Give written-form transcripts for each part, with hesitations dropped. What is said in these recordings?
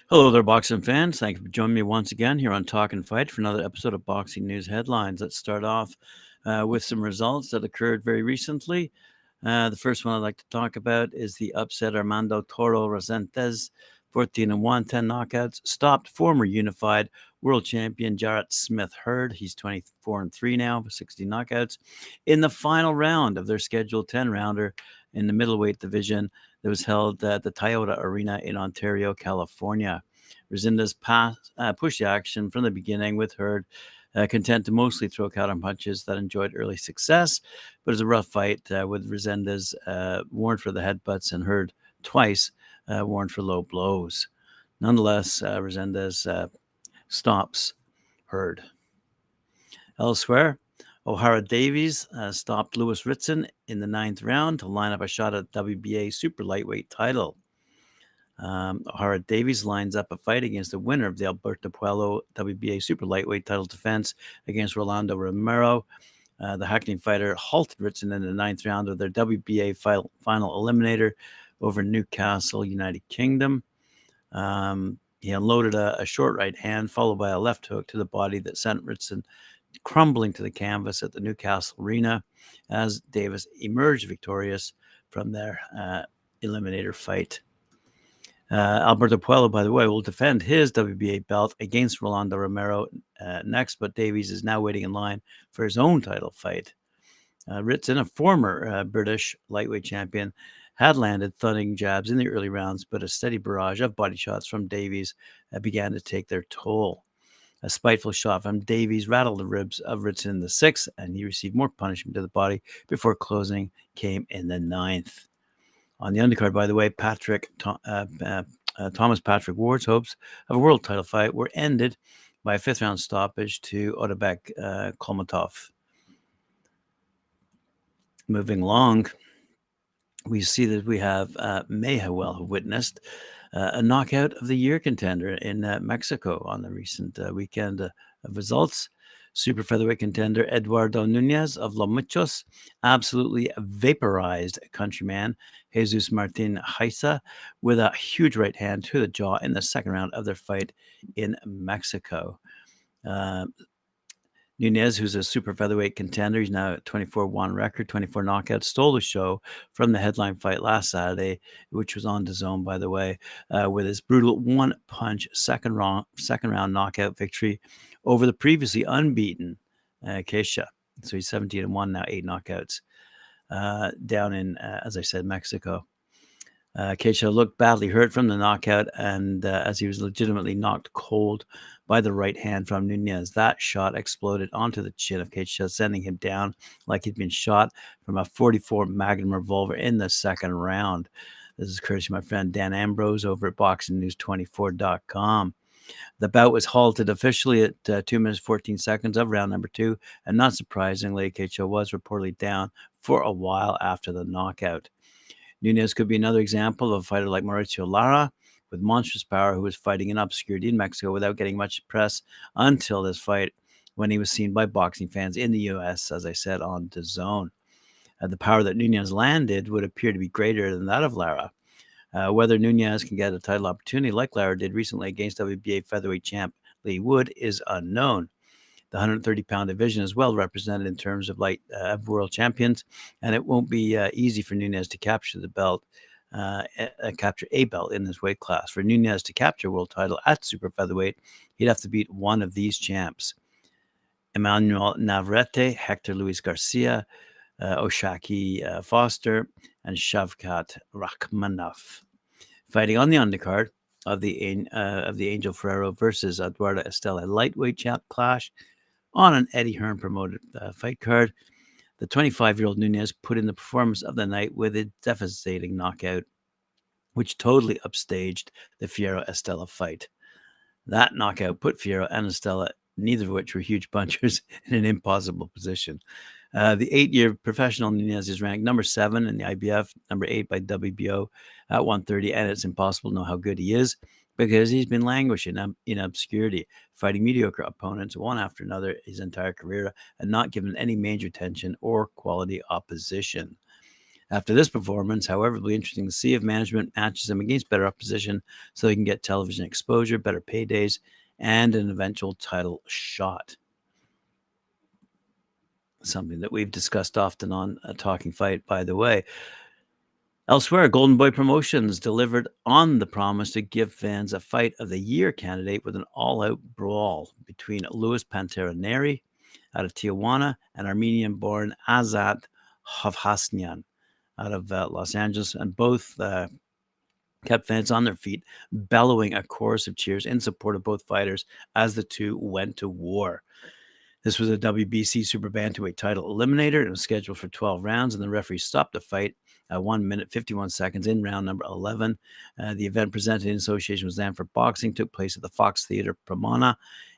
Hello there, boxing fans. Thank you for joining me once again here on Talkin Fight for another episode of Boxing News Headlines. Let's start off with some results that occurred very recently. The first one I'd like to talk about is the upset Armando Toro Rosentes, 14-1, 10 knockouts, stopped former unified world champion Jarrett Smith Hurd. He's 24-3 now with 60 knockouts in the final round of their scheduled 10-rounder in the middleweight division that was held at the Toyota Arena in Ontario, California. Rosentes pushed the action from the beginning with Hurd content to mostly throw counter punches that enjoyed early success, but it was a rough fight with Rosentes warned for the headbutts and Hurd twice warned for low blows. Nonetheless, Rosentes stops Hurd. Elsewhere, O'Hara Davies stopped Lewis Ritson in the 9th round to line up a shot at WBA super lightweight title. O'Hara Davies lines up a fight against the winner of the Alberto Puello WBA super lightweight title defense against Rolando Romero. The Hackney fighter halted Ritson in the 9th round of their WBA final eliminator over Newcastle, United Kingdom. He unloaded a short right hand followed by a left hook to the body that sent Ritson crumbling to the canvas at the Newcastle Arena as Davis emerged victorious from their eliminator fight. Alberto Puello, by the way, will defend his WBA belt against Rolando Romero next, but Davies is now waiting in line for his own title fight. Ritson, a former British lightweight champion, had landed thudding jabs in the early rounds, but a steady barrage of body shots from Davies began to take their toll. A spiteful shot from Davies rattled the ribs of Ritson in the 6th, and he received more punishment to the body before closing came in the 9th. On the undercard, by the way, Thomas Patrick Ward's hopes of a world title fight were ended by a 5th-round stoppage to Otabek Kolmatov. Moving along, we see that we may have witnessed a knockout of the year contender in Mexico on the recent weekend of results. Super featherweight contender Eduardo Nunez of Los Muchos absolutely vaporized countryman Jesus Martin Haiza with a huge right hand to the jaw in the 2nd round of their fight in Mexico. Nunez, who's a super featherweight contender, he's now at 24-1 record, 24 knockouts, stole the show from the headline fight last Saturday, which was on DAZN, by the way, with his brutal one-punch second round knockout victory over the previously unbeaten Keisha. So he's 17-1 now, 8 knockouts down in, as I said, Mexico. Keisha looked badly hurt from the knockout, and as he was legitimately knocked cold by the right hand from Nunez, that shot exploded onto the chin of Keisha, sending him down like he'd been shot from a .44 Magnum revolver in the 2nd round. This is courtesy of my friend Dan Ambrose over at BoxingNews24.com. The bout was halted officially at 2 minutes 14 seconds of round number 2, and not surprisingly, Keisha was reportedly down for a while after the knockout. Nunez could be another example of a fighter like Mauricio Lara with monstrous power who was fighting in obscurity in Mexico without getting much press until this fight when he was seen by boxing fans in the U.S., as I said, on DAZN. The power that Nunez landed would appear to be greater than that of Lara. Whether Nunez can get a title opportunity like Lara did recently against WBA featherweight champ Lee Wood is unknown. The 130-pound division is well represented in terms of world champions, and it won't be easy for Nunez to capture the belt, capture a belt in this weight class. For Nunez to capture a world title at super featherweight, he'd have to beat one of these champs: Emmanuel Navarrete, Hector Luis Garcia, Oshaki Foster, and Shavkat Rakhmonov. Fighting on the undercard of the Angel Ferrero versus Eduardo Estella lightweight champ clash on an Eddie Hearn promoted fight card, the 25-year-old Nunez put in the performance of the night with a devastating knockout, which totally upstaged the Fierro-Estella fight. That knockout put Fierro and Estella, neither of which were huge punchers, in an impossible position. The 8-year professional Nunez is ranked number 7 in the IBF, number 8 by WBO at 130, and it's impossible to know how good he is because he's been languishing in obscurity, fighting mediocre opponents one after another his entire career and not given any major attention or quality opposition. After this performance, however, it'll be interesting to see if management matches him against better opposition so he can get television exposure, better paydays, and an eventual title shot. Something that we've discussed often on a Talking Fight, by the way. Elsewhere, Golden Boy Promotions delivered on the promise to give fans a Fight of the Year candidate with an all-out brawl between Luis Pantera Neri out of Tijuana and Armenian-born Azat Hovhasnian out of Los Angeles, and both kept fans on their feet, bellowing a chorus of cheers in support of both fighters as the two went to war. This was a WBC Super Bantamweight title eliminator and was scheduled for 12 rounds, and the referee stopped the fight at 1 minute 51 seconds in round number 11. The event presented in association with Zanford Boxing took place at the Fox Theater Pramana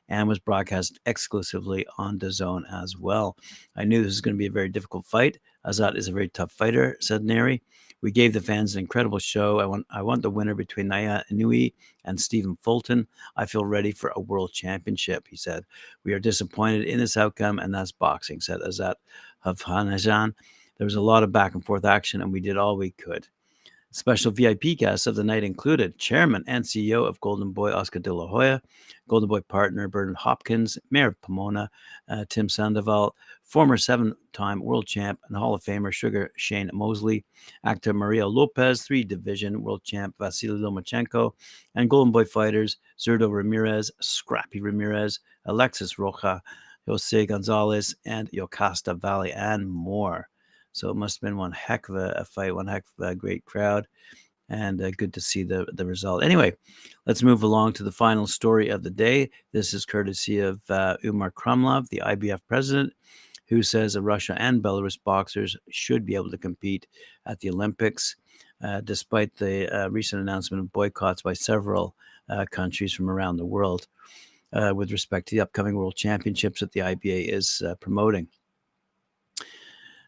and was broadcast exclusively on DAZN as well. I knew this was going to be a very difficult fight. Azat is a very tough fighter, said Neri. We gave the fans an incredible show. I want the winner between Naya Inui and Stephen Fulton. I feel ready for a world championship, he said. We are disappointed in this outcome, and that's boxing, said Azat Hovhanajan. There was a lot of back and forth action, and we did all we could. Special VIP guests of the night included Chairman and CEO of Golden Boy, Oscar De La Hoya, Golden Boy partner Bernard Hopkins, Mayor of Pomona, Tim Sandoval, former 7-time world champ and Hall of Famer Sugar Shane Mosley, actor Maria Lopez, 3-division world champ Vasily Lomachenko, and Golden Boy fighters Zurdo Ramirez, Scrappy Ramirez, Alexis Roja, Jose Gonzalez, and Yocasta Valley, and more. So it must have been one heck of a fight, one heck of a great crowd, and good to see the result. Anyway, let's move along to the final story of the day. This is courtesy of Umar Kremlev, the IBF president, who says that Russia and Belarus boxers should be able to compete at the Olympics, despite the recent announcement of boycotts by several countries from around the world with respect to the upcoming World Championships that the IBA is promoting.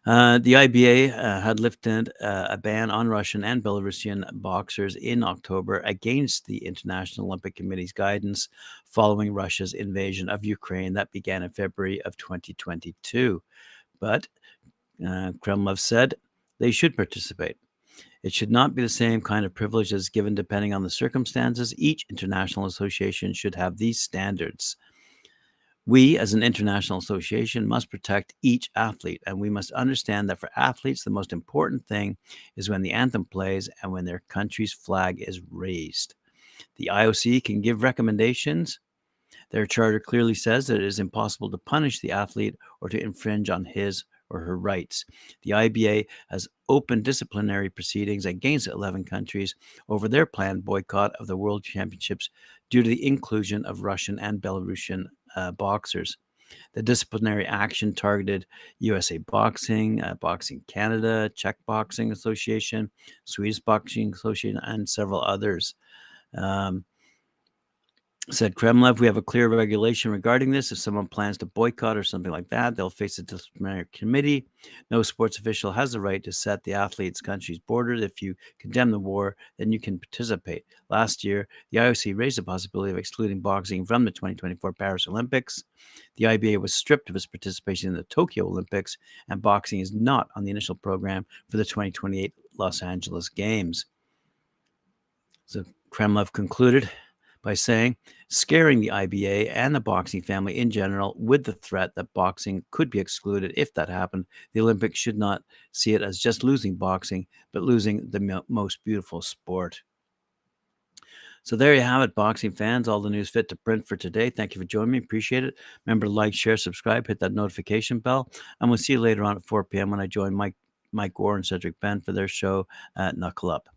The IBA had lifted a ban on Russian and Belarusian boxers in October against the International Olympic Committee's guidance following Russia's invasion of Ukraine that began in February of 2022. But Kremlev said they should participate. It should not be the same kind of privileges given depending on the circumstances. Each international association should have these standards. We, as an international association, must protect each athlete, and we must understand that for athletes, the most important thing is when the anthem plays and when their country's flag is raised. The IOC can give recommendations. Their charter clearly says that it is impossible to punish the athlete or to infringe on his or her rights. The IBA has opened disciplinary proceedings against 11 countries over their planned boycott of the World Championships due to the inclusion of Russian and Belarusian boxers. The disciplinary action targeted USA Boxing, Boxing Canada, Czech Boxing Association, Swedish Boxing Association, and several others. Said Kremlev, we have a clear regulation regarding this. If someone plans to boycott or something like that, they'll face a disciplinary committee. No sports official has the right to set the athlete's country's borders. If you condemn the war, then you can participate. Last year, the IOC raised the possibility of excluding boxing from the 2024 Paris Olympics. The IBA was stripped of its participation in the Tokyo Olympics, and boxing is not on the initial program for the 2028 Los Angeles Games. So Kremlev concluded by saying, scaring the IBA and the boxing family in general with the threat that boxing could be excluded if that happened. The Olympics should not see it as just losing boxing, but losing the most beautiful sport. So there you have it, boxing fans. All the news fit to print for today. Thank you for joining me. Appreciate it. Remember to like, share, subscribe, hit that notification bell. And we'll see you later on at 4 p.m. when I join Mike Gore and Cedric Ben for their show at Knuckle Up.